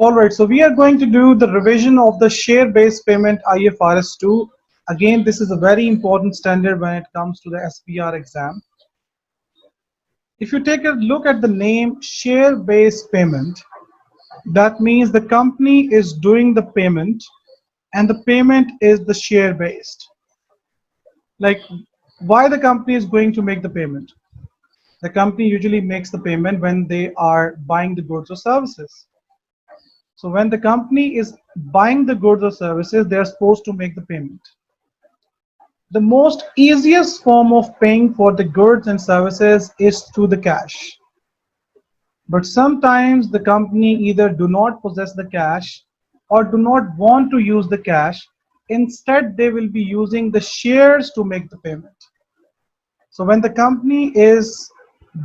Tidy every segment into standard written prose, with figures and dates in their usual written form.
Alright, so we are going to do the revision of the share-based payment IFRS 2. Again, this is a very important standard when it comes to the SPR exam. If you take a look at the name share-based payment, that means the company is doing the payment and the payment is the share-based. Like, why the company is going to make the payment? The company usually makes the payment when they are buying the goods or services. So when the company is buying the goods or services, they are supposed to make the payment. The most easiest form of paying for the goods and services is through the cash. But sometimes the company either do not possess the cash or do not want to use the cash. Instead, they will be using the shares to make the payment. So when the company is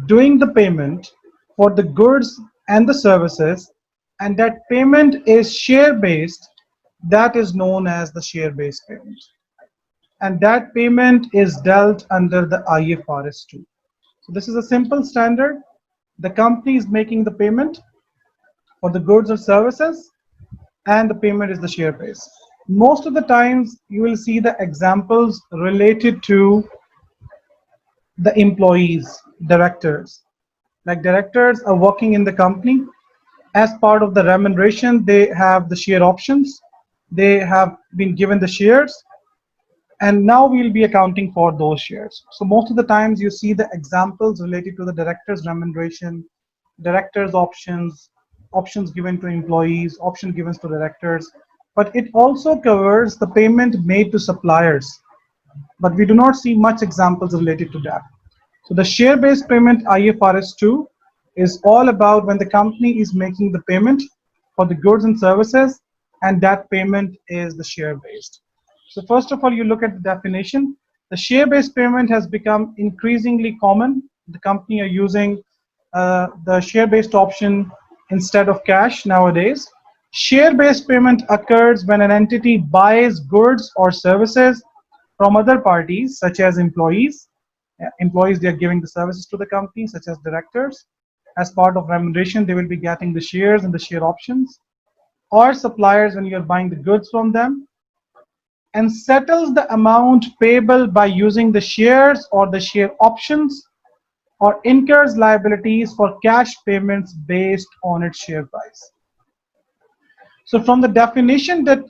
doing the payment for the goods and the services, and that payment is share-based, that is known as the share-based payment. And that payment is dealt under the IFRS 2. So this is a simple standard. The company is making the payment for the goods or services, and the payment is the share-based. Most of the times, you will see the examples related to the employees, directors. Like directors are working in the company. As part of the remuneration, they have the share options. They have been given the shares, and now we'll be accounting for those shares. So most of the times you see the examples related to the director's remuneration, director's options, options given to employees, option given to directors, but it also covers the payment made to suppliers. But we do not see much examples related to that. So the share-based payment IFRS 2 is all about when the company is making the payment for the goods and services, and that payment is the share-based. So first of all, you look at the definition. The share-based payment has become increasingly common. The company are using the share-based option instead of cash nowadays. Share-based payment occurs when an entity buys goods or services from other parties, such as employees. Employees, they are giving the services to the company, such as directors. As part of remuneration, they will be getting the shares and the share options. Or suppliers, when you're buying the goods from them, and settles the amount payable by using the shares or the share options, or incurs liabilities for cash payments based on its share price. So from the definition that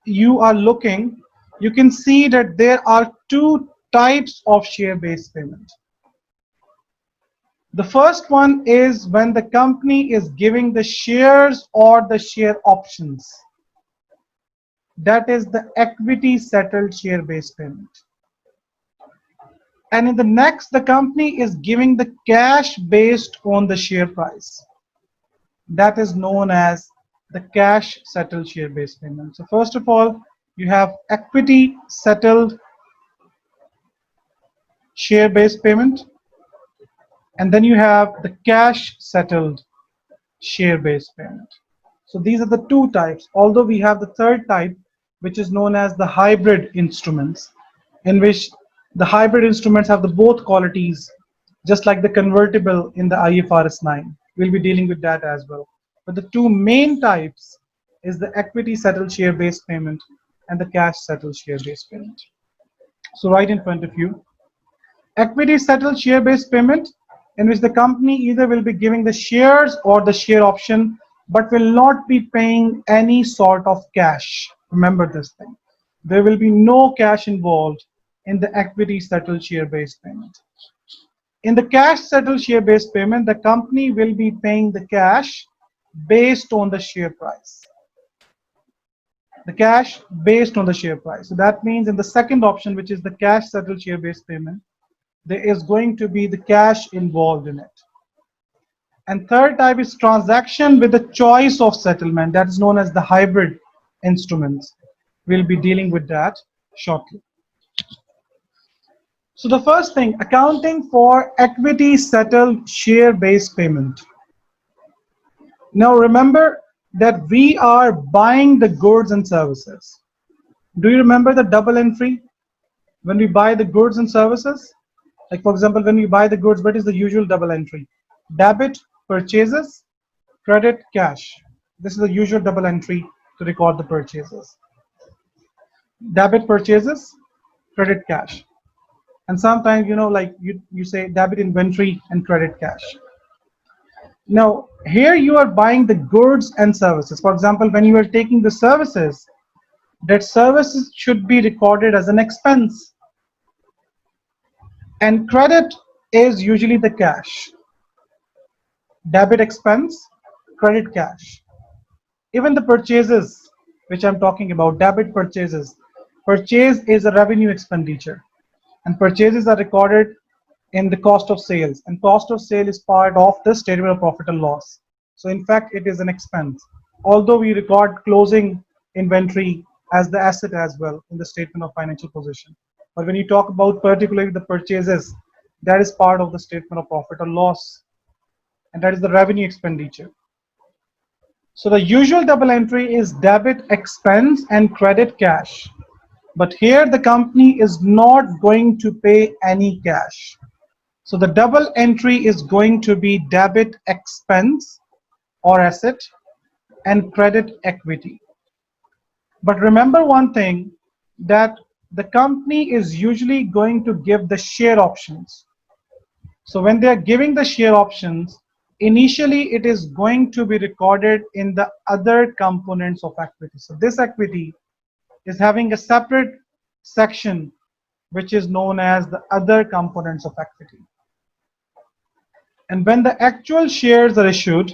you are looking, you can see that there are two types of share-based payment. The first one is when the company is giving the shares or the share options. That is the equity settled share-based payment. And in the next, the company is giving the cash based on the share price. That is known as the cash settled share-based payment. So first of all, you have equity settled share-based payment, and then you have the cash settled share-based payment. So these are the two types, although we have the third type, which is known as the hybrid instruments, in which the hybrid instruments have the both qualities, just like the convertible in the IFRS 9. We'll be dealing with that as well. But the two main types is the equity settled share-based payment and the cash settled share-based payment. So right in front of you, equity settled share-based payment, in which the company either will be giving the shares or the share option, but will not be paying any sort of cash. Remember this thing. There will be no cash involved in the equity settled share-based payment. In the cash settled share-based payment, the company will be paying the cash based on the share price. The cash based on the share price. So that means in the second option, which is the cash settled share-based payment, there is going to be the cash involved in it. And third type is transaction with the choice of settlement. That is known as the hybrid instruments. We'll be dealing with that shortly. So the first thing, accounting for equity settled share-based payment. Now remember that we are buying the goods and services. Do you remember the double entry when we buy the goods and services? Like for example, when we buy the goods, what is the usual double entry? Debit, purchases, credit, cash. This is the usual double entry to record the purchases. Debit purchases, credit cash. And sometimes, like you say debit inventory and credit cash. Now, here you are buying the goods and services. For example, when you are taking the services, that services should be recorded as an expense. And credit is usually the cash. Debit expense, credit cash. Even the purchases, which I'm talking about, debit purchases. Purchase is a revenue expenditure, and purchases are recorded in the cost of sales, and cost of sale is part of the statement of profit and loss. So in fact, it is an expense. Although we record closing inventory as the asset as well in the statement of financial position. But when you talk about particularly the purchases, that is part of the statement of profit or loss, and that is the revenue expenditure. So the usual double entry is debit expense and credit cash. But here the company is not going to pay any cash. So the double entry is going to be debit expense or asset and credit equity. But remember one thing, that the company is usually going to give the share options. So when they are giving the share options, initially it is going to be recorded in the other components of equity. So this equity is having a separate section which is known as the other components of equity. And when the actual shares are issued,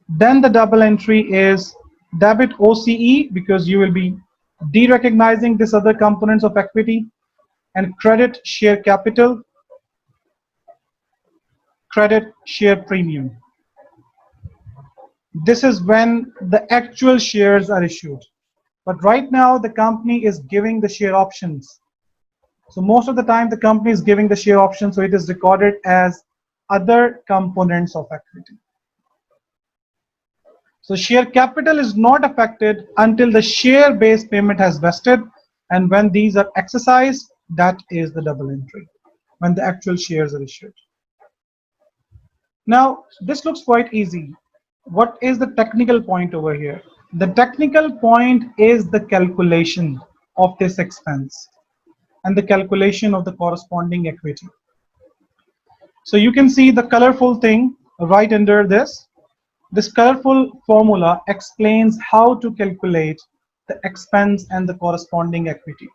then the double entry is debit OCE, because you will be de-recognizing this other components of equity, and credit share capital, credit share premium. This is when the actual shares are issued. But right now the company is giving the share options. So most of the time the company is giving the share option, so it is recorded as other components of equity. So share capital is not affected until the share-based payment has vested, and when these are exercised, that is the double entry, when the actual shares are issued. Now, this looks quite easy. What is the technical point over here? The technical point is the calculation of this expense and the calculation of the corresponding equity. So you can see the colorful thing right under this. This colorful formula explains how to calculate the expense and the corresponding equity.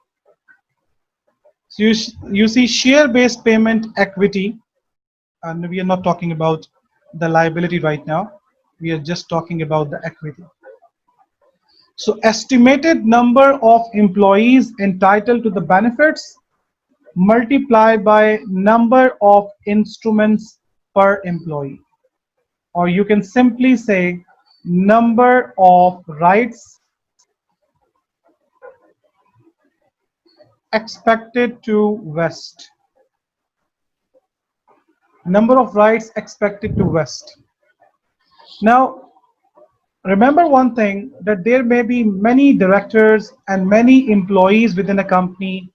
So you see share-based payment equity, and we are not talking about the liability right now. We are just talking about the equity. So estimated number of employees entitled to the benefits multiplied by number of instruments per employee. Or you can simply say number of rights expected to vest. Number of rights expected to vest. Now, remember one thing, that there may be many directors and many employees within a company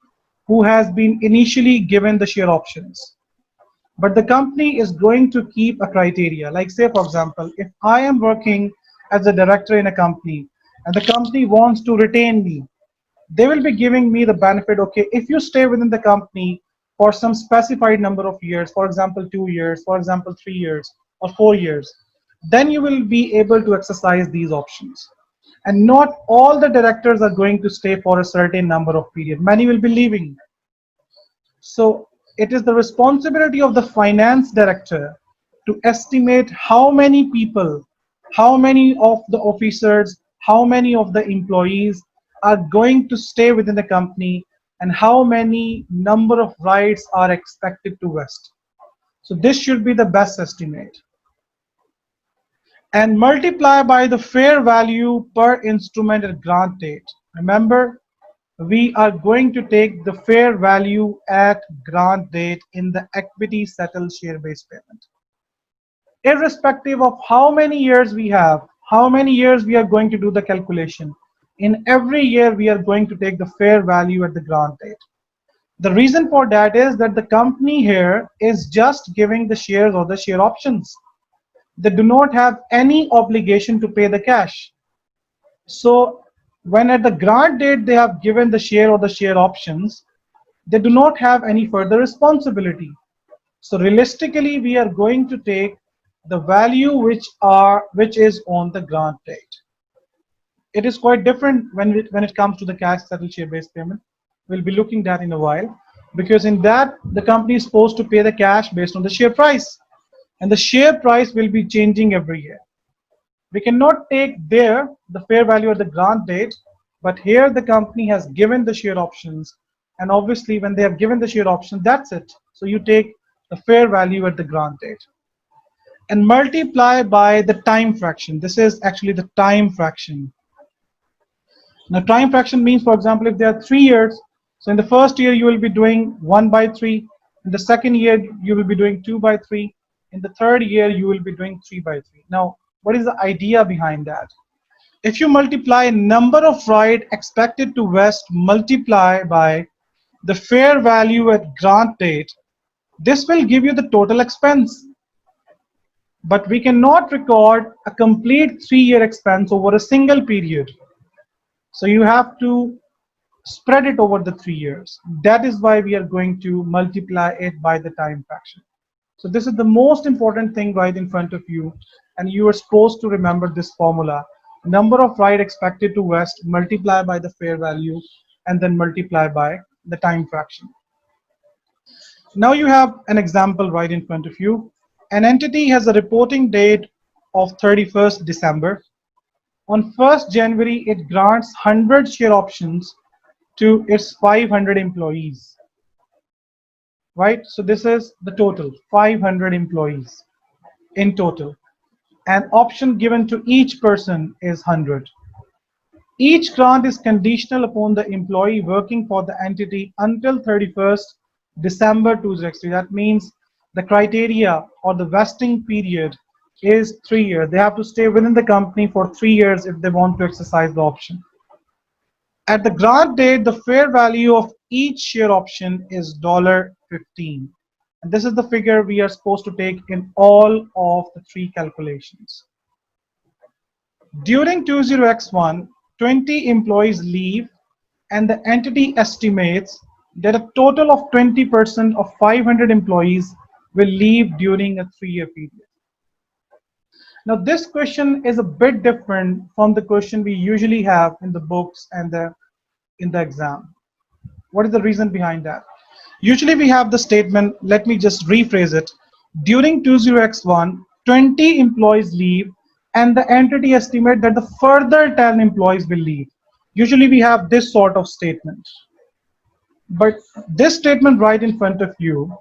who has been initially given the share options. But the company is going to keep a criteria. Like say, for example, if I am working as a director in a company and the company wants to retain me, they will be giving me the benefit, okay, if you stay within the company for some specified number of years, for example, 2 years, for example, 3 years or 4 years, then you will be able to exercise these options. And not all the directors are going to stay for a certain number of period. Many will be leaving. So it is the responsibility of the finance director to estimate how many people, how many of the officers, how many of the employees are going to stay within the company, and how many number of rights are expected to vest. So this should be the best estimate. And multiply by the fair value per instrument at grant date. Remember, we are going to take the fair value at grant date in the equity settled share-based payment. Irrespective of how many years we have, how many years we are going to do the calculation, in every year we are going to take the fair value at the grant date. The reason for that is that the company here is just giving the shares or the share options. They do not have any obligation to pay the cash. So when at the grant date they have given the share or the share options, they do not have any further responsibility. So realistically, we are going to take the value which is on the grant date. It is quite different when it comes to the cash settled share based payment. We'll be looking that in a while, because in that the company is supposed to pay the cash based on the share price, and the share price will be changing every year. We cannot take there the fair value at the grant date, but here the company has given the share options, and obviously when they have given the share option, that's it. So you take the fair value at the grant date and multiply by the time fraction. This is actually the time fraction. Now time fraction means, for example, if there are 3 years, so in the first year you will be doing 1/3, in the second year you will be doing 2/3, in the third year you will be doing 3/3. Now what is the idea behind that? If you multiply number of right expected to vest multiply by the fair value at grant date, this will give you the total expense. But we cannot record a complete 3-year expense over a single period. So you have to spread it over the 3 years. That is why we are going to multiply it by the time fraction. So this is the most important thing right in front of you, and you are supposed to remember this formula. Number of right expected to vest multiply by the fair value and then multiply by the time fraction. Now you have an example right in front of you. An entity has a reporting date of 31st December. On 1st January, it grants 100 share options to its 500 employees. Right? So this is the total, 500 employees in total. An option given to each person is 100. Each grant is conditional upon the employee working for the entity until 31st December 2023. That means the criteria or the vesting period is 3 years. They have to stay within the company for 3 years if they want to exercise the option. At the grant date, the fair value of each share option is $15. And this is the figure we are supposed to take in all of the 3 calculations. During 20x1, 20 employees leave, and the entity estimates that a total of 20% of 500 employees will leave during a 3-year period. Now this question is a bit different from the question we usually have in the books and in the exam. What is the reason behind that? Usually we have the statement, let me just rephrase it. During 20x1, 20 employees leave, and the entity estimate that the further 10 employees will leave. Usually we have this sort of statement. But this statement right in front of you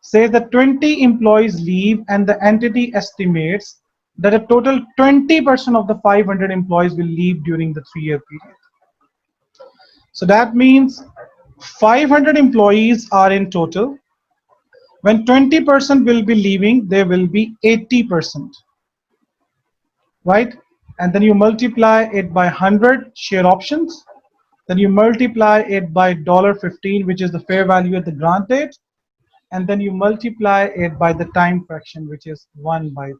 says that 20 employees leave and the entity estimates that a total 20% of the 500 employees will leave during the 3-year period. So that means 500 employees are in total. When 20% will be leaving, there will be 80%, right? And then you multiply it by 100 share options. Then you multiply it by $15, which is the fair value at the grant date. And then you multiply it by the time fraction, which is 1/3.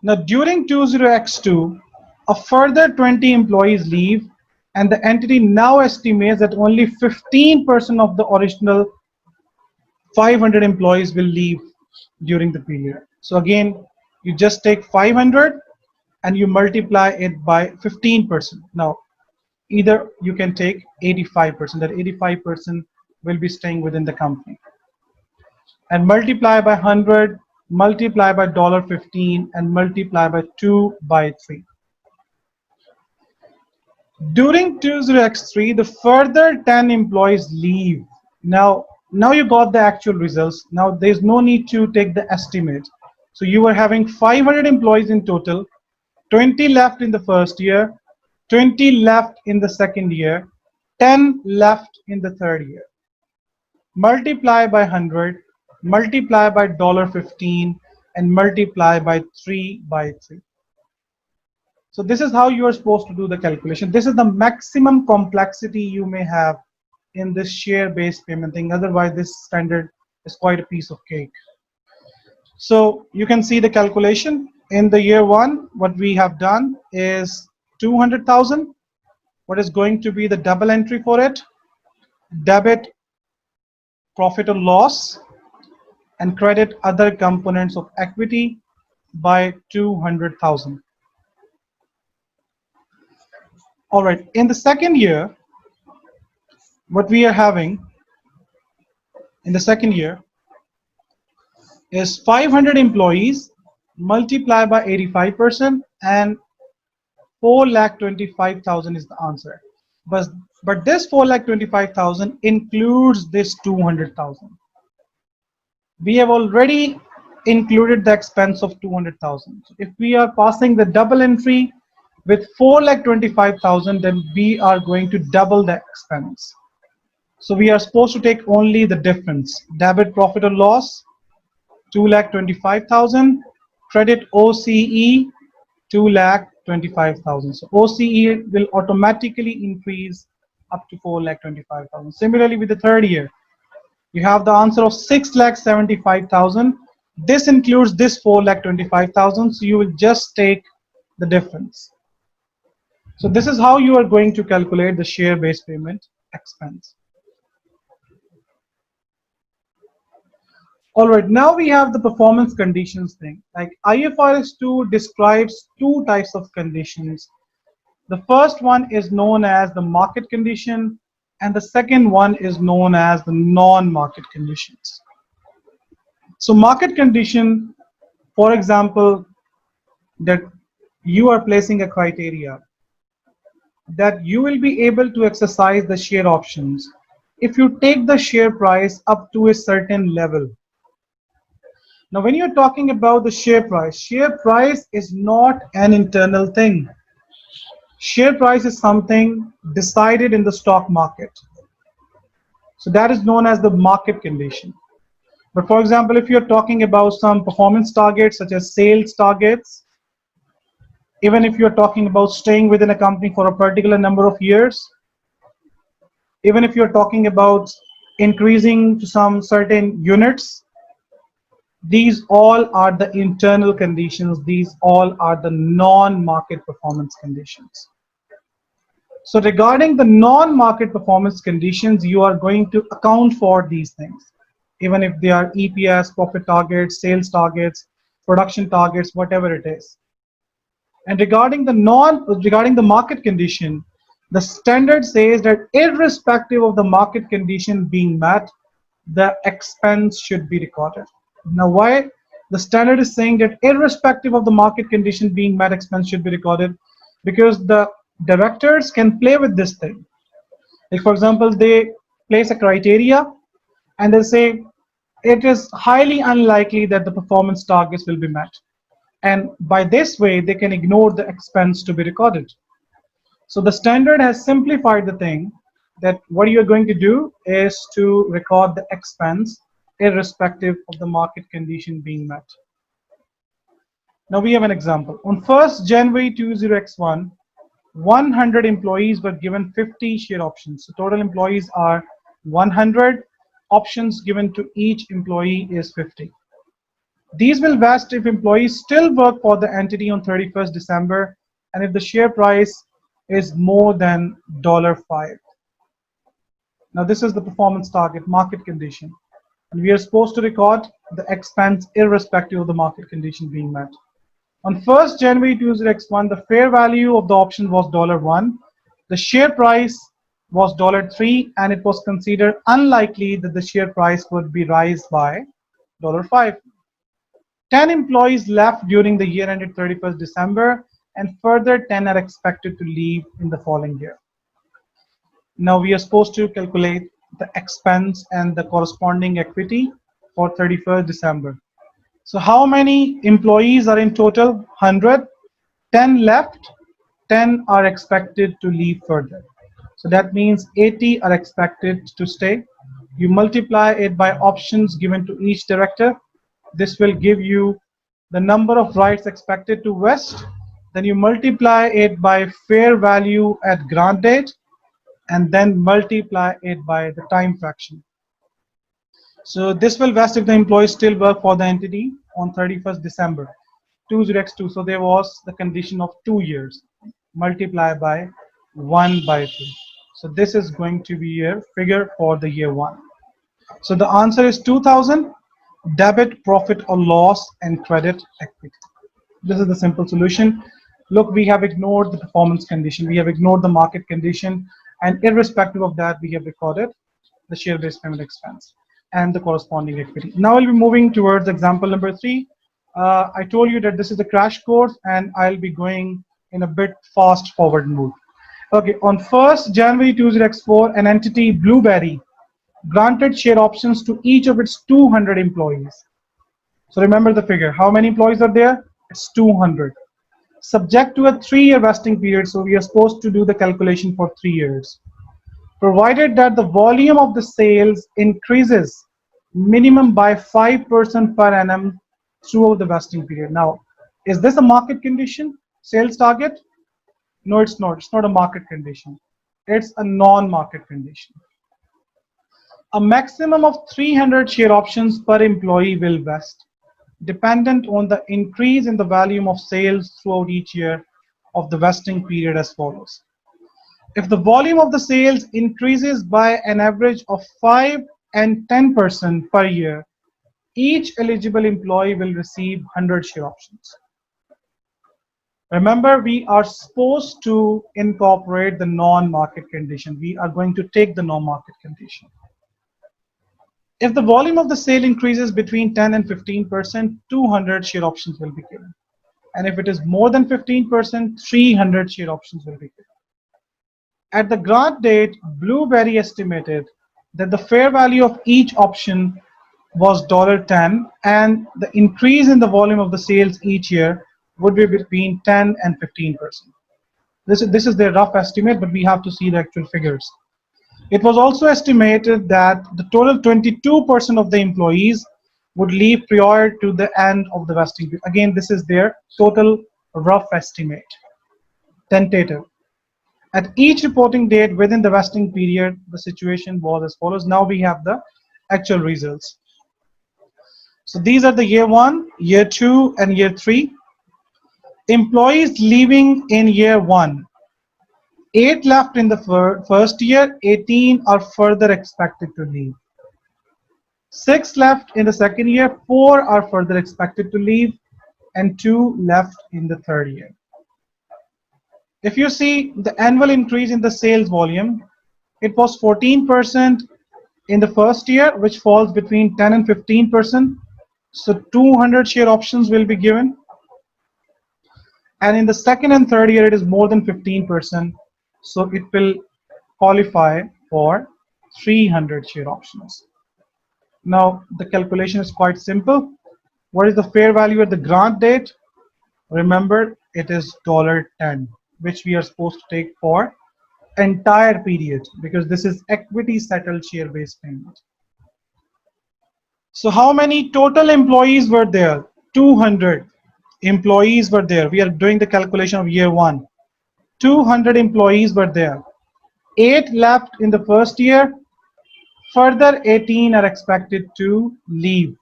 Now during 20x2, a further 20 employees leave, and the entity now estimates that only 15% of the original 500 employees will leave during the period. So again, you just take 500 and you multiply it by 15%. Now, either you can take 85%, that 85% will be staying within the company. And multiply by 100, multiply by $15, and multiply by 2/3. During 20x3, the further 10 employees leave. Now you got the actual results. Now there's no need to take the estimate. So you were having 500 employees in total, 20 left in the first year, 20 left in the second year, 10 left in the third year. Multiply by 100, multiply by $15, and multiply by 3/3. So this is how you are supposed to do the calculation. This is the maximum complexity you may have in this share-based payment thing. Otherwise, this standard is quite a piece of cake. So you can see the calculation in the year one. What we have done is 200,000. What is going to be the double entry for it? Debit profit or loss and credit other components of equity by 200,000. All right, in the second year, what we are having in the second year is 500 employees multiplied by 85% and 4,25,000 is the answer. But this 4,25,000 includes this 200,000. We have already included the expense of 200,000. So if we are passing the double entry with 4,25,000, then we are going to double the expense. So we are supposed to take only the difference. Debit profit or loss, 2,25,000. Credit OCE, 2,25,000. So OCE will automatically increase up to 4,25,000. Similarly, with the third year, you have the answer of 6,75,000. This includes this 4,25,000. So you will just take the difference. So this is how you are going to calculate the share-based payment expense. All right, now we have the performance conditions thing. Like IFRS 2 describes two types of conditions. The first one is known as the market condition, and the second one is known as the non-market conditions. So market condition, for example, that you are placing a criteria that you will be able to exercise the share options if you take the share price up to a certain level. Now, when you're talking about the share price is not an internal thing. Share price is something decided in the stock market. So that is known as the market condition. But for example, if you're talking about some performance targets such as sales targets, even if you're talking about staying within a company for a particular number of years, even if you're talking about increasing to some certain units, these all are the internal conditions. These all are the non-market performance conditions. So regarding the non-market performance conditions, you are going to account for these things, even if they are EPS, profit targets, sales targets, production targets, whatever it is. And regarding the market condition, the standard says that irrespective of the market condition being met, the expense should be recorded. Now, why the standard is saying that irrespective of the market condition being met, expense should be recorded? Because the directors can play with this thing. Like for example, they place a criteria and they say it is highly unlikely that the performance targets will be met. And by this way, they can ignore the expense to be recorded. So the standard has simplified the thing that what you're going to do is to record the expense irrespective of the market condition being met. Now we have an example. On 1st January 20x1, 100 employees were given 50 share options. So total employees are 100. Options given to each employee is 50. These will vest if employees still work for the entity on 31st December and if the share price is more than $5. Now this is the performance target, market condition. And we are supposed to record the expense irrespective of the market condition being met. On 1st January 20x1, the fair value of the option was $1. The share price was $3, and it was considered unlikely that the share price would be rise by $5. 10 employees left during the year ended 31st December, and further 10 are expected to leave in the following year. Now we are supposed to calculate the expense and the corresponding equity for 31st December. So how many employees are in total? 100. 10 left. 10 are expected to leave further. So that means 80 are expected to stay. You multiply it by options given to each director. This will give you the number of rights expected to vest. Then you multiply it by fair value at grant date. and then multiply it by the time fraction. So this will vest if the employees still work for the entity on 31st December 20x2. So there was the condition of 2 years multiplied by 1 by 2. So this is going to be your figure for the year 1. So the answer is 2000, debit profit or loss and credit equity. This is the simple solution. Look, we have ignored the performance condition, we have ignored the market condition, and irrespective of that, we have recorded the share-based payment expense and the corresponding equity. Now I'll be moving towards example number 3. I told you that this is a crash course, and I'll be going in a bit fast forward mode. Okay, on 1st January 2004, an entity, Blueberry, granted share options to each of its 200 employees. So remember the figure. How many employees are there? It's 200. Subject to a 3-year vesting period, so we are supposed to do the calculation for 3 years. Provided that the volume of the sales increases minimum by 5% per annum throughout the vesting period. Now, is this a market condition? Sales target? No, it's not. It's not a market condition. It's a non-market condition. A maximum of 300 share options per employee will vest, dependent on the increase in the volume of sales throughout each year of the vesting period as follows. If the volume of the sales increases by an average of 5 and 10% per year, each eligible employee will receive 100 share options. Remember, we are supposed to incorporate the non-market condition. We are going to take the non-market condition. If the volume of the sale increases between 10 and 15%, 200 share options will be given. And if it is more than 15%, 300 share options will be given. At the grant date, Blueberry estimated that the fair value of each option was $10, and the increase in the volume of the sales each year would be between 10 and 15%. This is their rough estimate, but we have to see the actual figures. It was also estimated that the total 22% of the employees would leave prior to the end of the vesting period. Again, this is their total rough estimate, tentative. At each reporting date within the vesting period, the situation was as follows. Now we have the actual results. So these are the year 1, year 2, and year 3. Employees leaving in year 1. 8 left in the first year, 18 are further expected to leave. 6 left in the second year, 4 are further expected to leave, and 2 left in the third year. If you see the annual increase in the sales volume, it was 14% in the first year, which falls between 10 and 15%. So 200 share options will be given. And in the second and third year, it is more than 15%. So it will qualify for 300 share options. Now, the calculation is quite simple. What is the fair value at the grant date? Remember, it is $10, which we are supposed to take for entire period, because this is equity settled share-based payment. So how many total employees were there? 200 employees were there. We are doing the calculation of year 1. 200 employees were there. 8 left in the first year. Further 18 are expected to leave.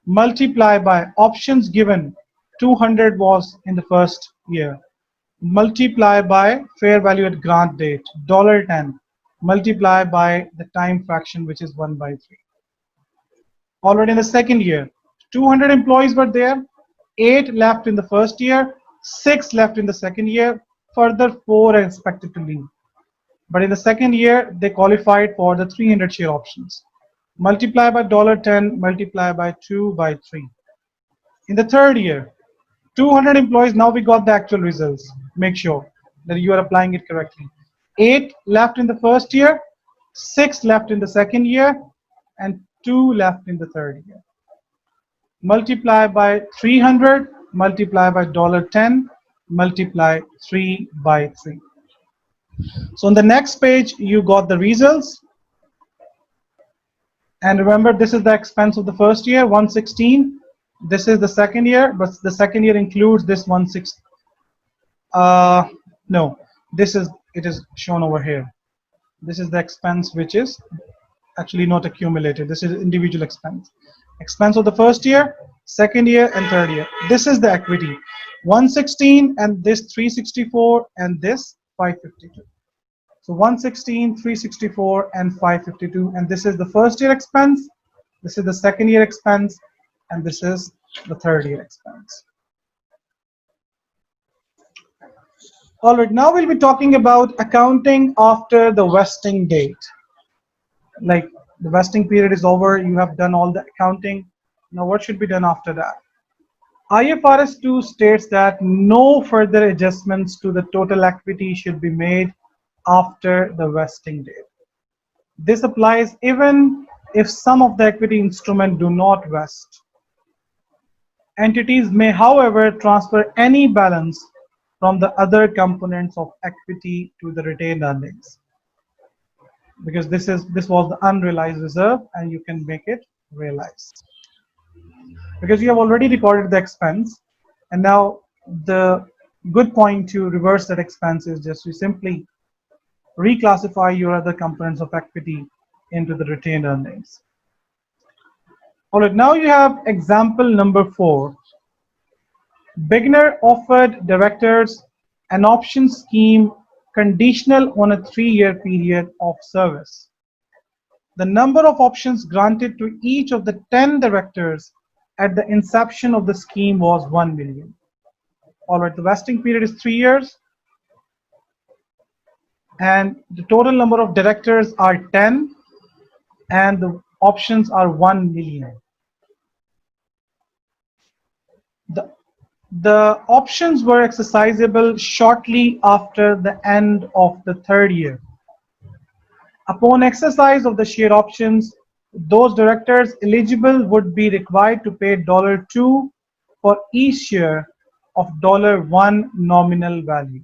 Multiply by options given. 200 was in the first year. Multiply by fair value at grant date, $10. Multiply by the time fraction, which is 1 by 3. Already in the second year, 200 employees were there. 8 left in the first year. 6 left in the second year. Further 4 are expected to leave. But in the second year, they qualified for the 300 share options. Multiply by $10, multiply by 2 by 3. In the third year, 200 employees, now we got the actual results. Make sure that you are applying it correctly. 8 left in the first year, 6 left in the second year, and 2 left in the third year. Multiply by 300, multiply by $10, multiply 3 by 3. So on the next page, you got the results. And remember, this is the expense of the first year, 116. This is the second year, but the second year includes this 160. No, it is shown over here. This is the expense which is actually not accumulated. This is individual expense. Expense of the first year, second year, and third year. This is the equity. 116 and this 364 and this 552. So 116, 364, and 552. And this is the first year expense. This is the second year expense. And this is the third year expense. All right, now we'll be talking about accounting after the vesting date. Like the vesting period is over, you have done all the accounting. Now what should be done after that? IFRS 2 states that no further adjustments to the total equity should be made after the vesting date. This applies even if some of the equity instruments do not vest. Entities may, however, transfer any balance from the other components of equity to the retained earnings, because this was the unrealized reserve and you can make it realized because you have already recorded the expense. And now the good point to reverse that expense is just to simply reclassify your other components of equity into the retained earnings. All right, now you have example number 4. Beginner offered directors an option scheme conditional on a 3-year period of service. The number of options granted to each of the 10 directors at the inception of the scheme was 1 million. All right, the vesting period is 3 years, and the total number of directors are 10, and the options are 1 million. The options were exercisable shortly after the end of the 3rd year. Upon exercise of the share options, those directors eligible would be required to pay $2 for each share of $1 nominal value.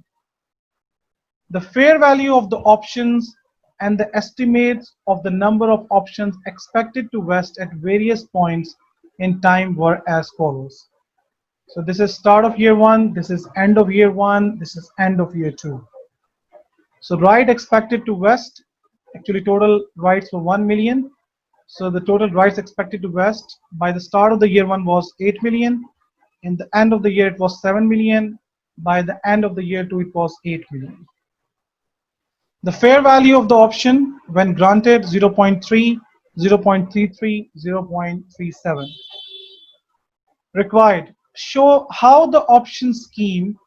The fair value of the options and the estimates of the number of options expected to vest at various points in time were as follows. So this is start of year 1, this is end of year 1, this is end of year 2. So right expected to vest, actually total rights were 1 million. So the total rights expected to vest by the start of the year 1 was 8 million. In the end of the year it was 7 million. By the end of the year 2 it was 8 million. The fair value of the option when granted 0.3, 0.33, 0.37. Required. Show how the option scheme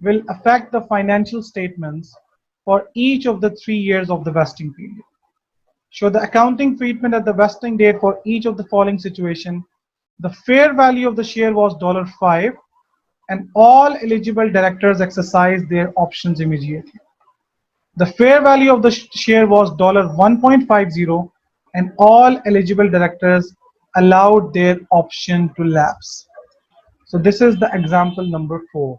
will affect the financial statements for each of the 3 years of the vesting period. Show the accounting treatment at the vesting date for each of the following situation. The fair value of the share was $5 and all eligible directors exercised their options immediately. The fair value of the share was $1.50 and all eligible directors allowed their option to lapse. So this is the example number 4.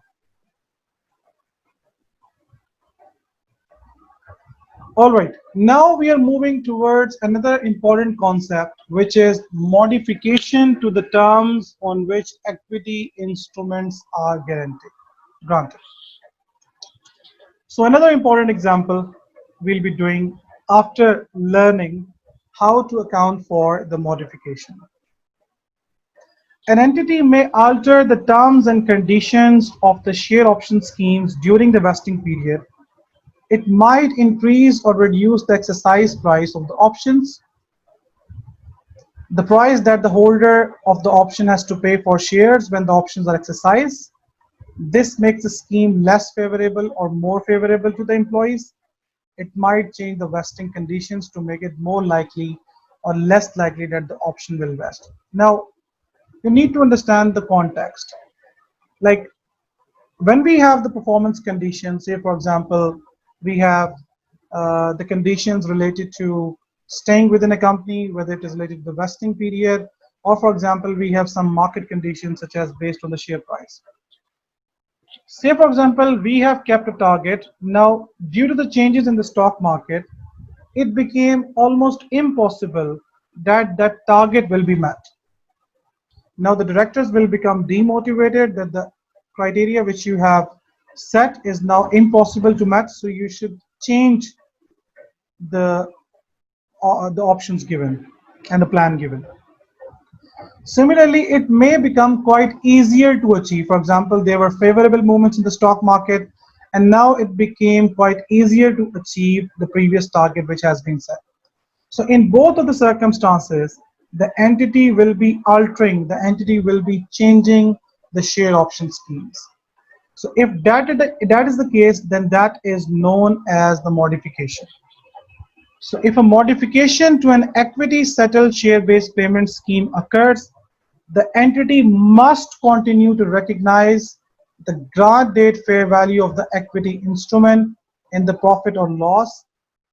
All right, now we are moving towards another important concept, which is modification to the terms on which equity instruments are granted. So another important example we'll be doing after learning how to account for the modification. An entity may alter the terms and conditions of the share option schemes during the vesting period. It might increase or reduce the exercise price of the options, the price that the holder of the option has to pay for shares when the options are exercised. This makes the scheme less favorable or more favorable to the employees. It might change the vesting conditions to make it more likely or less likely that the option will vest. Now, you need to understand the context. Like when we have the performance conditions, say for example, we have the conditions related to staying within a company, whether it is related to the vesting period, or for example, we have some market conditions such as based on the share price. Say for example, we have kept a target. Now, due to the changes in the stock market, it became almost impossible that that target will be met. Now the directors will become demotivated that the criteria which you have set is now impossible to match, so you should change the the options given and the plan given. Similarly, it may become quite easier to achieve. For example, there were favorable movements in the stock market, and now it became quite easier to achieve the previous target which has been set. So in both of the circumstances, the entity will be altering, the entity will be changing the share option schemes. So if that is the case, then that is known as the modification. So if a modification to an equity settled share-based payment scheme occurs, the entity must continue to recognize the grant date fair value of the equity instrument in the profit or loss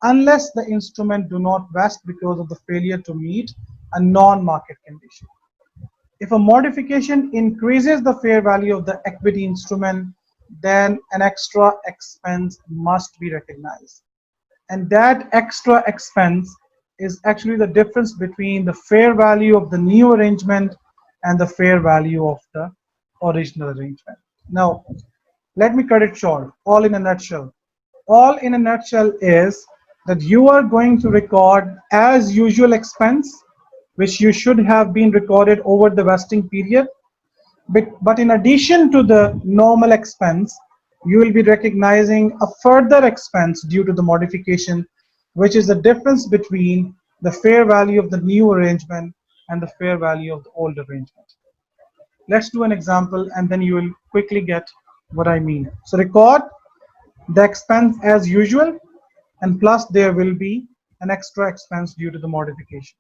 unless the instrument do not vest because of the failure to meet a non-market condition. If a modification increases the fair value of the equity instrument, then an extra expense must be recognized. And that extra expense is actually the difference between the fair value of the new arrangement and the fair value of the original arrangement. Now, let me cut it short. All in a nutshell. All in a nutshell is that you are going to record as usual expense, which you should have been recorded over the vesting period. But in addition to the normal expense, you will be recognizing a further expense due to the modification, which is the difference between the fair value of the new arrangement and the fair value of the old arrangement. Let's do an example and then you will quickly get what I mean. So record the expense as usual, and plus there will be an extra expense due to the modification.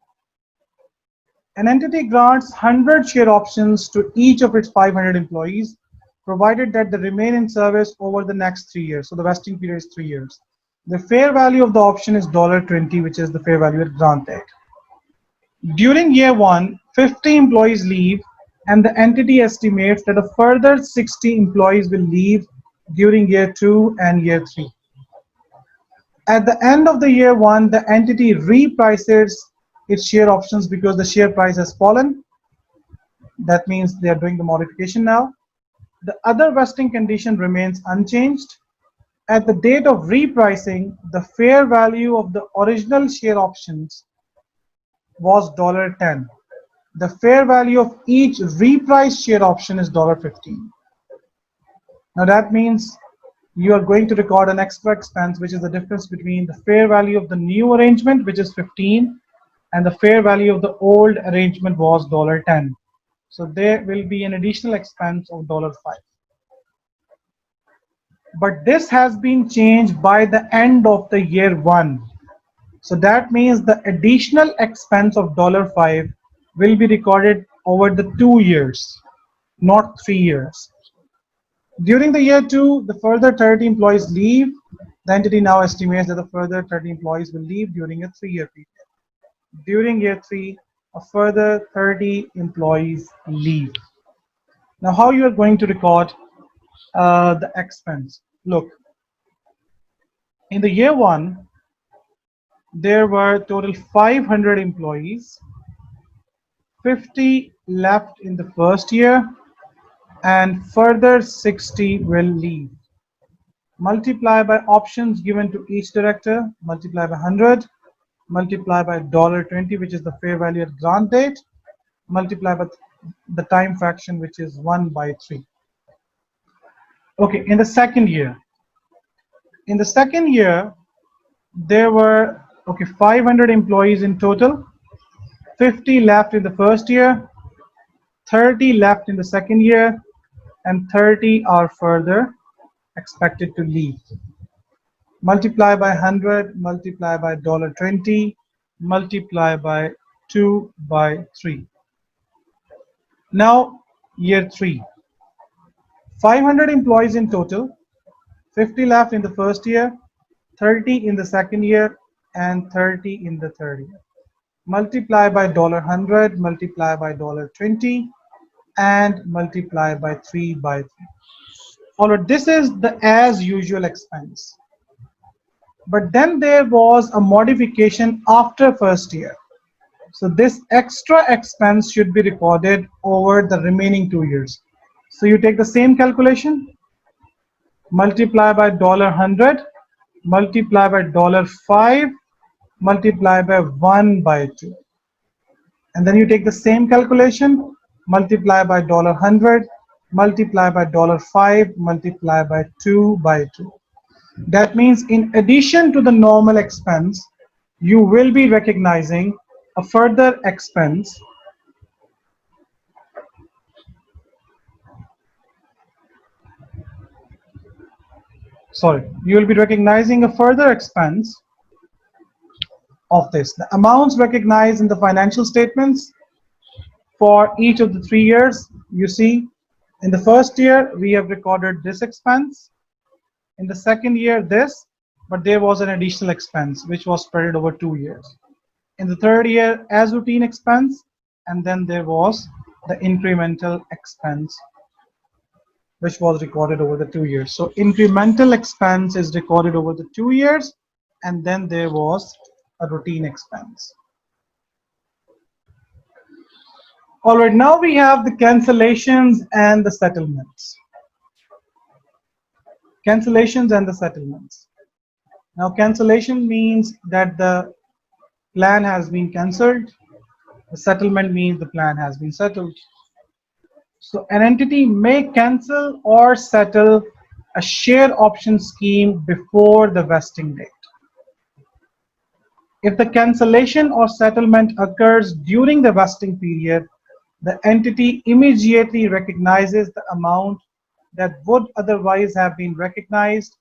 An entity grants 100 share options to each of its 500 employees, provided that they remain in service over the next 3 years. So the vesting period is 3 years. The fair value of the option is $20, which is the fair value at grant date. During year 1, 50 employees leave, and the entity estimates that a further 60 employees will leave during year 2 and year 3. At the end of the year 1, the entity reprices its share options because the share price has fallen. That means they are doing the modification now. The other vesting condition remains unchanged. At the date of repricing, the fair value of the original share options was $10. The fair value of each repriced share option is $15. Now that means you are going to record an extra expense, which is the difference between the fair value of the new arrangement, which is 15, and the fair value of the old arrangement was $10. So there will be an additional expense of $5. But this has been changed by the end of the year 1. So that means the additional expense of $5 will be recorded over the 2 years, not 3 years. During the year 2, the further 30 employees leave. The entity now estimates that the further 30 employees will leave during a 3-year period. During year 3, a further 30 employees leave. Now, how you are going to record the expense? Look, in the year 1, there were total 500 employees. 50 left in the first year, and further 60 will leave. Multiply by options given to each director, multiply by 100, multiply by $20, which is the fair value at grant date, multiply by the time fraction, which is 1/3. Okay, in the second year. In the second year, there were 500 employees in total. 50 left in the first year, 30 left in the second year, and 30 are further expected to leave. Multiply by 100, multiply by $20, multiply by 2/3. Now, year 3. 500 employees in total, 50 left in the first year, 30 in the second year, and 30 in the third year. Multiply by $100, multiply by $20, and multiply by 3/3. Alright, this is the as usual expense. But then there was a modification after first year. So this extra expense should be recorded over the remaining 2 years. So you take the same calculation, multiply by $100, multiply by $5, multiply by 1 by 2. And then you take the same calculation, multiply by $100, multiply by $5, multiply by 2 by 2. That means in addition to the normal expense, you will be recognizing a further expense. Sorry, you will be recognizing a further expense of this. The amounts recognized in the financial statements for each of the 3 years, you see, in the first year, we have recorded this expense. In the second year, this, but there was an additional expense which was spread over 2 years. In the third year, as routine expense, and then there was the incremental expense which was recorded over the 2 years. So incremental expense is recorded over the 2 years, and then there was a routine expense. All right, now we have the cancellations and the settlements. Cancellations and the settlements. Now, cancellation means that the plan has been cancelled. The settlement means the plan has been settled. So an entity may cancel or settle a share option scheme before the vesting date. If the cancellation or settlement occurs during the vesting period, the entity immediately recognizes the amount that would otherwise have been recognized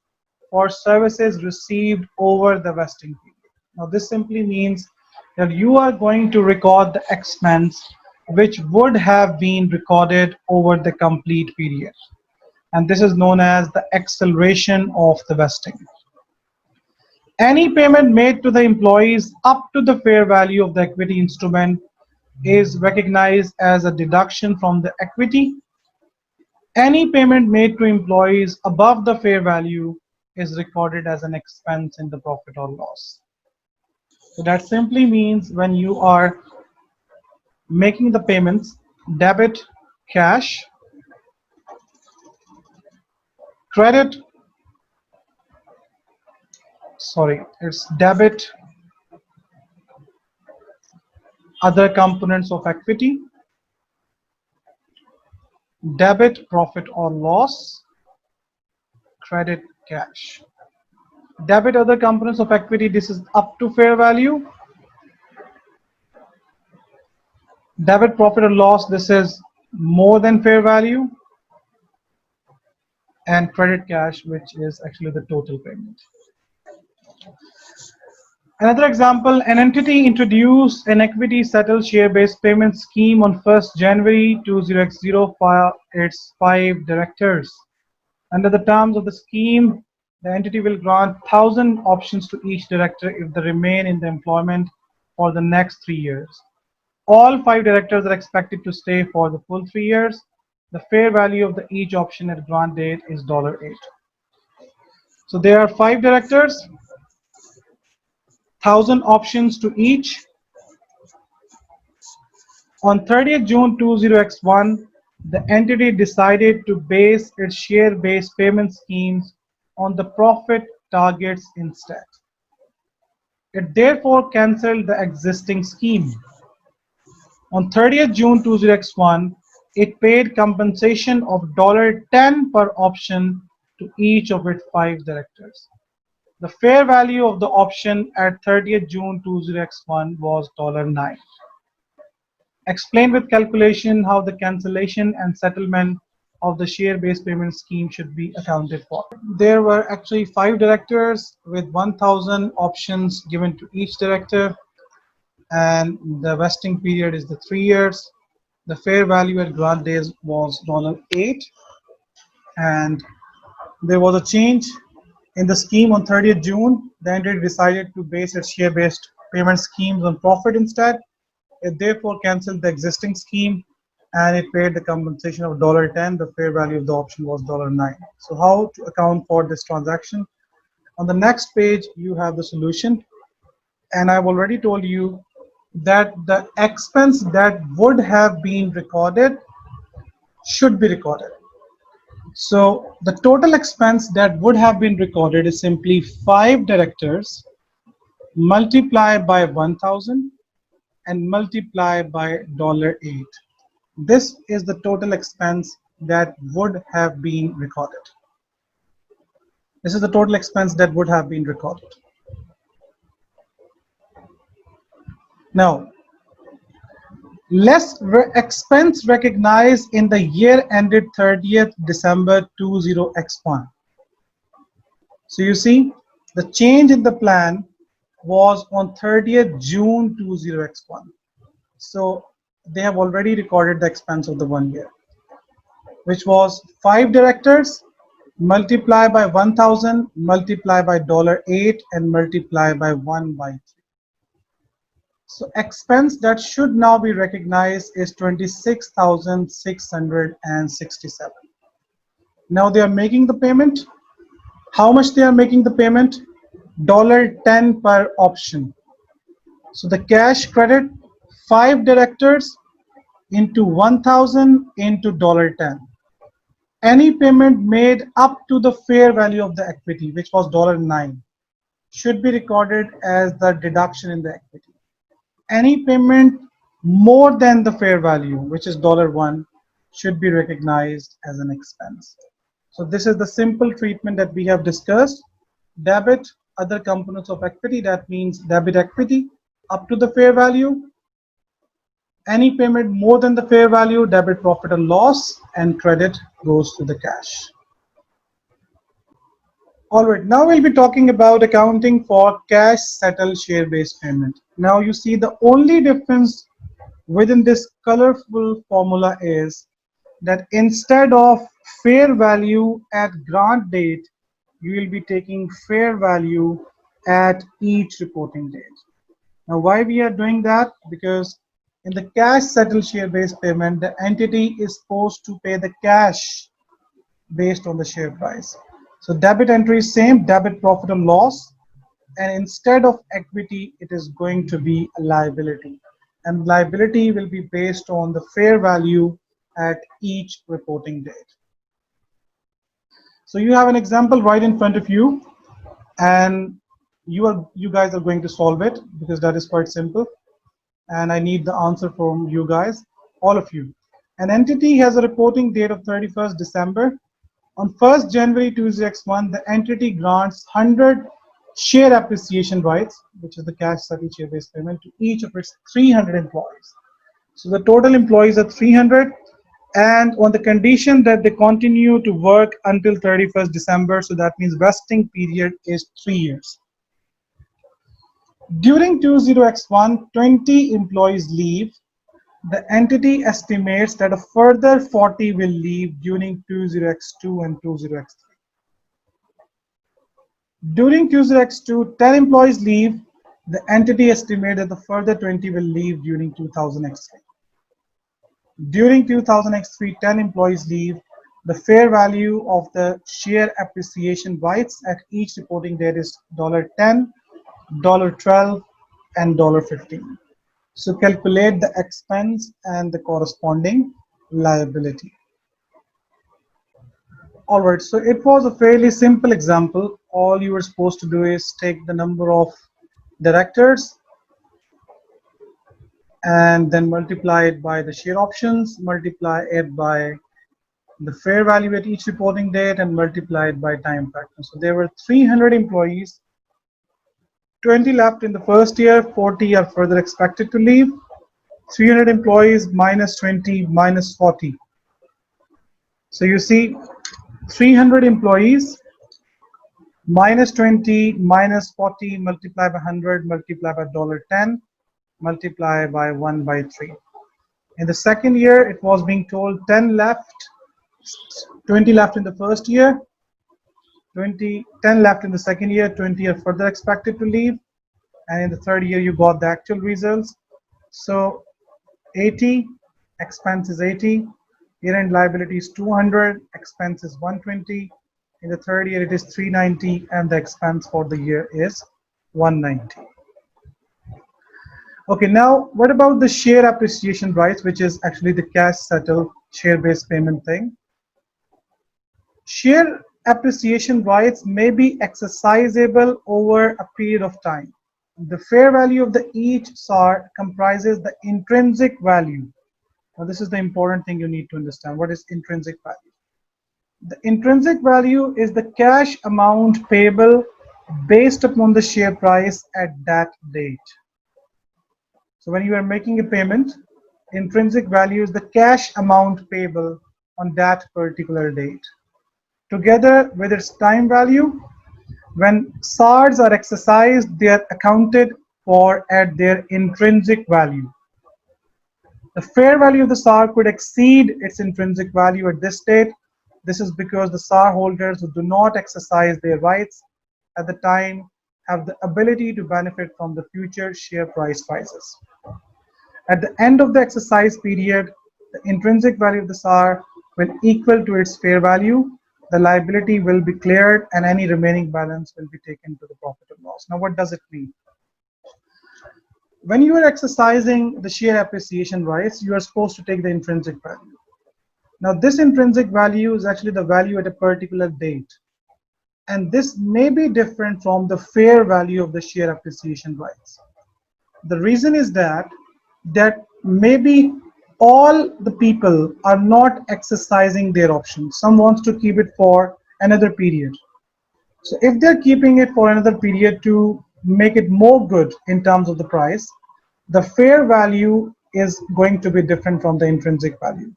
for services received over the vesting period. Now, this simply means that you are going to record the expense which would have been recorded over the complete period. And this is known as the acceleration of the vesting. Any payment made to the employees up to the fair value of the equity instrument is recognized as a deduction from the equity. Any payment made to employees above the fair value is recorded as an expense in the profit or loss. So that simply means when you are making the payments, debit cash, credit, it's debit other components of equity, debit profit or loss, credit cash. Debit other components of equity, this is up to fair value. Debit profit or loss, this is more than fair value. And credit cash, which is actually the total payment. Another example, an entity introduced an equity settled share-based payment scheme on 1st January 2010 for its 5 directors. Under the terms of the scheme, the entity will grant 1,000 options to each director if they remain in the employment for the next 3 years. All 5 directors are expected to stay for the full 3 years. The fair value of each option at grant date is $8. So there are 5 directors, 1,000 options to each. On 30th June 20X1, the entity decided to base its share-based payment schemes on the profit targets instead. It therefore cancelled the existing scheme. On 30th June 20X1, it paid compensation of $10 per option to each of its 5 directors. The fair value of the option at 30th June 20X1 was $9. Explain with calculation how the cancellation and settlement of the share-based payment scheme should be accounted for. There were actually 5 directors with 1,000 options given to each director, and the vesting period is the 3 years. The fair value at grant days was $8, and there was a change in the scheme on 30th June. The entity decided to base its share-based payment schemes on profit instead. It therefore cancelled the existing scheme and it paid the compensation of $10. The fair value of the option was $9. So how to account for this transaction? On the next page, you have the solution. And I've already told you that the expense that would have been recorded should be recorded. So the total expense that would have been recorded is simply 5 directors multiply by 1000 and multiply by $8. This is the total expense that would have been recorded. This is the total expense that would have been recorded. Now, less expense recognized in the year ended 30th December 20x1. So you see, the change in the plan was on 30th June 20x1. So they have already recorded the expense of the 1 year, which was 5 directors, multiply by 1000, multiply by $8, and multiply by 1 by 3. So expense that should now be recognized is 26,667. Now they are making the payment. How much they are making the payment? $10 per option. So the cash credit, 5 directors into 1000 into $10. Any payment made up to the fair value of the equity, which was $9, should be recorded as the deduction in the equity. Any payment more than the fair value, which is $1, should be recognized as an expense. So this is the simple treatment that we have discussed. Debit other components of equity, that means debit equity up to the fair value. Any payment more than the fair value, debit profit or loss, and credit goes to the cash. All right, now we'll be talking about accounting for cash settled share-based payment. Now you see the only difference within this colorful formula is that instead of fair value at grant date, you will be taking fair value at each reporting date. Now why we are doing that? Because in the cash settled share-based payment, the entity is supposed to pay the cash based on the share price. So debit entry is same, debit profit or loss, and instead of equity, it is going to be a liability. And liability will be based on the fair value at each reporting date. So you have an example right in front of you, and you guys are going to solve it because that is quite simple. And I need the answer from you guys, all of you. An entity has a reporting date of 31st December. On 1st January 2001, the entity grants 100 share appreciation rights, which is the cash settled share-based payment, to each of its 300 employees. So the total employees are 300, and on the condition that they continue to work until 31st December, so that means vesting period is 3 years. During 20x1, 20 employees leave. The entity estimates that a further 40 will leave during 20x2 and 20x3. During 20x2, 10 employees leave. The entity estimates that the further 20 will leave during 2000x3. During 2000x3, 10 employees leave. The fair value of the share appreciation rights at each reporting date is $10, $12, and $15. So calculate the expense and the corresponding liability. All right, so it was a fairly simple example. All you were supposed to do is take the number of directors and then multiply it by the share options, multiply it by the fair value at each reporting date, and multiply it by time factor. So there were 300 employees, 20 left in the first year, 40 are further expected to leave. 300 employees minus 20 minus 40. So you see 300 employees minus 20 minus 40 multiplied by 100 multiplied by $10 multiplied by 1 by 3. In the second year, it was being told 10 left, 20 left in the first year, 10 left in the second year, 20 are further expected to leave, and in the third year you got the actual results. So 80, expense is 80, year-end liability is 200, expense is 120. In the third year it is 390, and the expense for the year is 190. Okay, now what about the share appreciation rights, which is actually the cash settled share-based payment thing? Share appreciation rights may be exercisable over a period of time. the fair value of the each SAR comprises the intrinsic value. Now this is the important thing you need to understand. What is intrinsic value? The intrinsic value is the cash amount payable based upon the share price at that date. So when you are making a payment, intrinsic value is the cash amount payable on that particular date. Together with its time value, when SARs are exercised, they are accounted for at their intrinsic value. The fair value of the SAR could exceed its intrinsic value at this date. This is because the SAR holders who do not exercise their rights at the time have the ability to benefit from the future share price rises. At the end of the exercise period, the intrinsic value of the SAR will equal to its fair value. The liability will be cleared and any remaining balance will be taken to the profit or loss. Now, what does it mean? When you are exercising the share appreciation rights, you are supposed to take the intrinsic value. Now, this intrinsic value is actually the value at a particular date. And this may be different from the fair value of the share appreciation rights. The reason is that maybe all the people are not exercising their options. Some wants to keep it for another period. So if they're keeping it for another period to make it more good in terms of the price, the fair value is going to be different from the intrinsic value.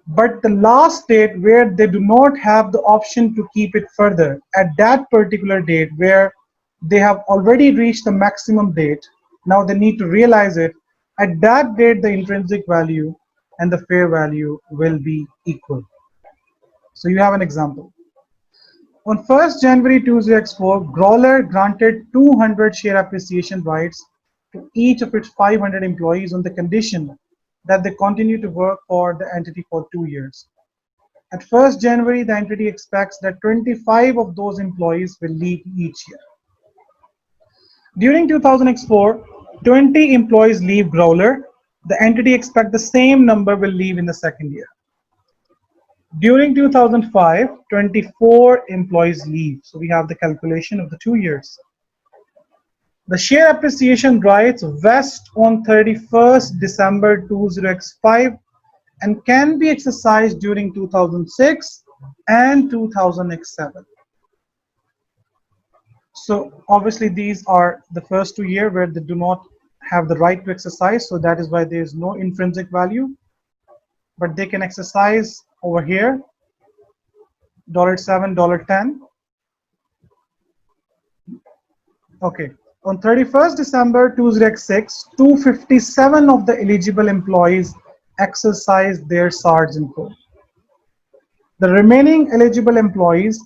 But the last date where they do not have the option to keep it further, at that particular date where they have already reached the maximum date, now they need to realize it. At that date, the intrinsic value and the fair value will be equal. So you have an example. On 1st January 2004, Growler granted 200 share appreciation rights to each of its 500 employees on the condition that they continue to work for the entity for 2 years. At 1st January, the entity expects that 25 of those employees will leave each year. During 2004, 20 employees leave Growler. The entity expects the same number will leave in the second year. During 2005, 24 employees leave. So we have the calculation of the 2 years. The share appreciation rights vest on 31st December 2005 and can be exercised during 2006 and 2007. So obviously these are the first 2 years where they do not have the right to exercise, so that is why there is no intrinsic value, but they can exercise over here, $7, $10. Okay, on 31st December 2006, 257 of the eligible employees exercised their SARs in full. The remaining eligible employees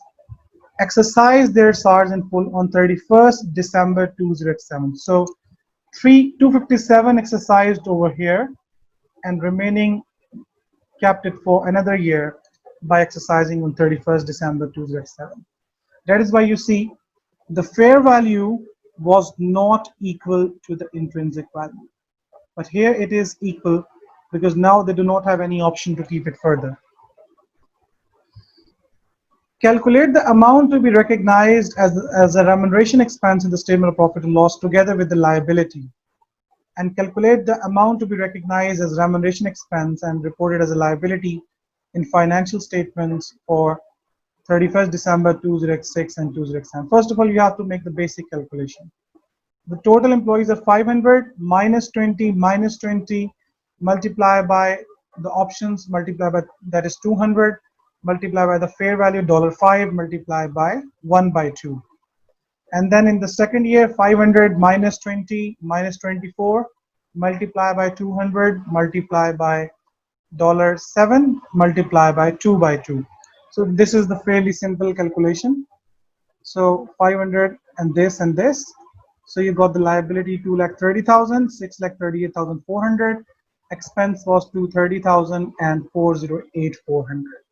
exercised their SARs in full on 31st December 2007. So 257 exercised over here and remaining kept it for another year by exercising on 31st December 2007. That is why you see the fair value was not equal to the intrinsic value. But here it is equal because now they do not have any option to keep it further. Calculate the amount to be recognized as a remuneration expense in the statement of profit and loss together with the liability, and calculate the amount to be recognized as remuneration expense and reported as a liability in financial statements for 31st December 2006 and 2007. First of all, you have to make the basic calculation. The total employees are 500 minus 20 multiply by the options, multiply by that is 200, multiply by the fair value $5, multiply by 1/2. And then in the second year, 500 minus 20 minus 24, multiply by 200, multiply by $7, multiply by 2/2. So this is the fairly simple calculation. So 500 and this and this. So you got the liability 2,30,000, 6,38,400. Expense was 230,000 and 408,400.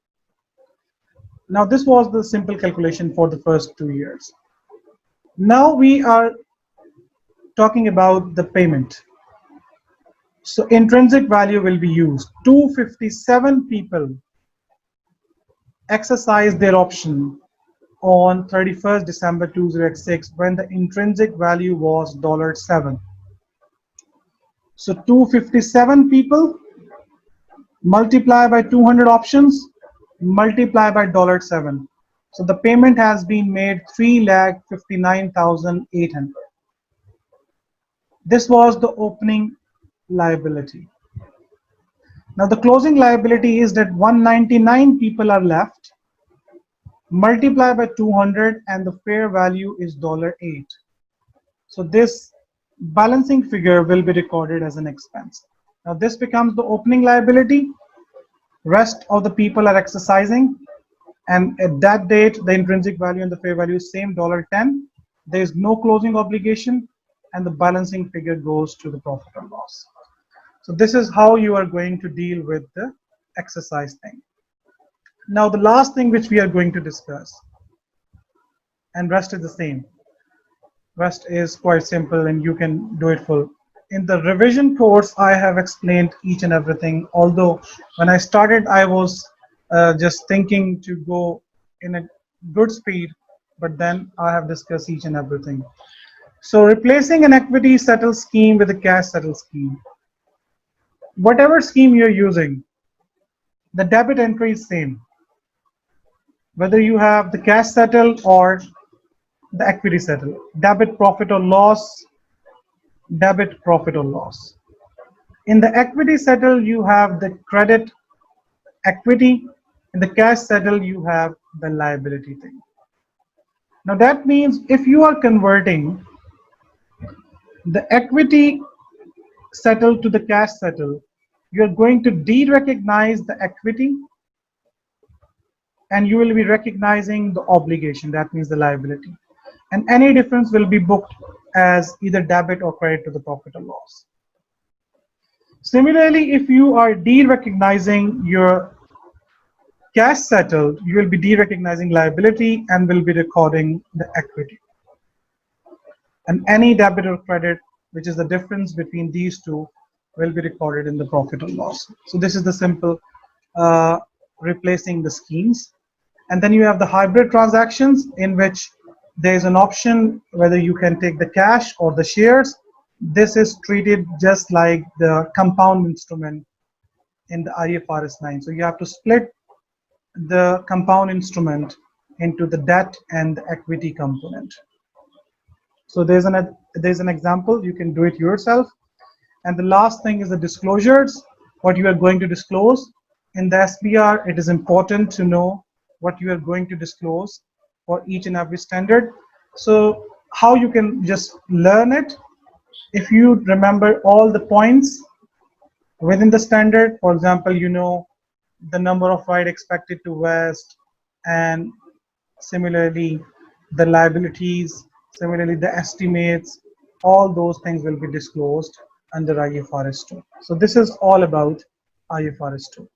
Now this was the simple calculation for the first 2 years. Now we are talking about the payment. So intrinsic value will be used. 257 people exercise their option on 31st December 2006 when the intrinsic value was $7. So 257 people multiply by 200 options multiply by $7. So the payment has been made 3,59,800. This was the opening liability. Now the closing liability is that 199 people are left, multiply by 200, and the fair value is $8. So this balancing figure will be recorded as an expense. Now this becomes the opening liability. Rest of the people are exercising, and at that date the intrinsic value and the fair value is same $10. There is no closing obligation, and the balancing figure goes to the profit or loss. So this is how you are going to deal with the exercise thing. Now the last thing which we are going to discuss, and rest is the same. Rest is quite simple and you can do it full. In the revision course, I have explained each and everything. Although when I started, I was just thinking to go in a good speed, but then I have discussed each and everything. So replacing an equity settle scheme with a cash settle scheme. Whatever scheme you're using, the debit entry is same. Whether you have the cash settle or the equity settle, debit profit or loss, debit profit or loss. In the equity settle, you have the credit equity. In the cash settle, you have the liability thing. Now that means if you are converting the equity settle to the cash settle, you're going to de-recognize the equity and you will be recognizing the obligation, that means the liability. And any difference will be booked as either debit or credit to the profit or loss. Similarly, if you are de-recognizing your cash settled, you will be de-recognizing liability and will be recording the equity. And any debit or credit, which is the difference between these two, will be recorded in the profit or loss. So this is the simple replacing the schemes. And then you have the hybrid transactions, in which there is an option whether you can take the cash or the shares. This is treated just like the compound instrument in the IFRS 9. So you have to split the compound instrument into the debt and the equity component. So there's an example, you can do it yourself. And the last thing is the disclosures, what you are going to disclose. In the SBR, it is important to know what you are going to disclose for each and every standard. So how you can just learn it, if you remember all the points within the standard. For example, you know the number of right expected to vest, and similarly the liabilities, similarly the estimates, all those things will be disclosed under IFRS 2. So this is all about IFRS 2.